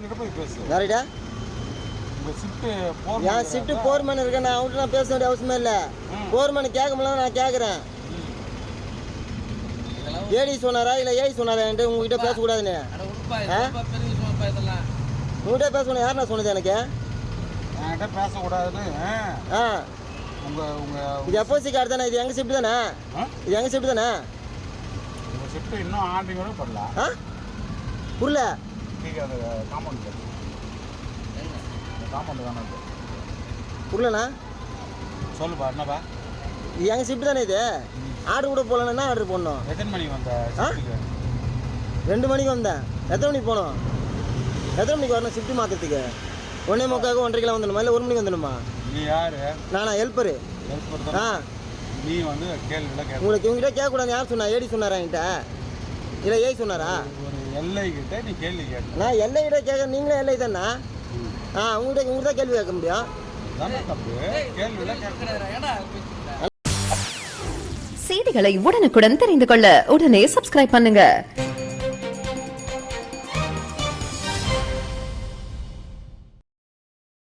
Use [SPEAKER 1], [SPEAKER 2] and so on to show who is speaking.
[SPEAKER 1] கிட்ட போய் பேசு.
[SPEAKER 2] யாரிடா?
[SPEAKER 1] உங்க ஷிஃப்ட் போர்
[SPEAKER 2] என் ஷிஃப்ட் போர்மேன் இருக்கேன். நான் அவன்கிட்ட நான் பேச வேண்டிய அவசியமே இல்லை. போர்மேன் கேட்க முடியல, நான் கேட்குறேன். ஏடி சொன்னாரா இல்லை ஏடி சொன்னாரா என்கிட்ட உங்ககிட்ட பேசக்கூடாதுன்னு? உங்ககிட்ட பேசணும் யார் நான் சொன்னது? எனக்கு
[SPEAKER 1] என்கிட்ட பேசக்கூடாதுன்னு.
[SPEAKER 2] இது எப்போசி கார்டு தானே? இது எங்கள் ஷிஃப்ட் தானே? இது எங்கள் ஷிஃப்ட் தானே?
[SPEAKER 1] உங்கள் ஷிஃப்ட் இன்னும் ஆண்டி கூட பண்ணலாம்.
[SPEAKER 2] புரியல.
[SPEAKER 1] நீங்கள் அது காம்பவுண்ட் தானே இது?
[SPEAKER 2] புரியலண்ணா
[SPEAKER 1] சொல்லுப்பா. என்னப்பா
[SPEAKER 2] இது எங்கள் ஷிஃப்ட் தானே? இது ஆர்டர் கூட போகலன்னா ஆர்டர் போடணும்.
[SPEAKER 1] எத்தனை மணிக்கு வந்த?
[SPEAKER 2] 2 மணிக்கு வந்தேன். எத்தனை மணிக்கு போகணும்? எத்தனை மணிக்கு வரணும் ஷிஃப்ட் மாற்றுறதுக்கு? 1:45 1:30 வந்துடணுமா இல்லை 1 மணிக்கு வந்துடணுமா?
[SPEAKER 1] நீ யார்?
[SPEAKER 2] நானா ஹெல்ப்பரு.
[SPEAKER 1] நீ வந்து கேள்வியில் கேட்க
[SPEAKER 2] உங்களுக்கு இவங்ககிட்ட கேட்கக்கூடாது. யார் சொன்னா? ஏடி சொன்னாரா என்கிட்ட இல்லை ஏய் சொன்னாரா?
[SPEAKER 1] ஒரு எல்ஐ கிட்ட நீ கேள்வி கேட்க.
[SPEAKER 2] நான் எல்ஐ கிட்ட கேட்க, நீங்களே எல்ஐ தானே? உங்கள்கிட்ட தான் கேள்வி கேட்க முடியும்.
[SPEAKER 3] செய்திகளை உடனுக்குடன் தெரிந்து கொள்ள உடனே சப்ஸ்கிரைப் பண்ணுங்க.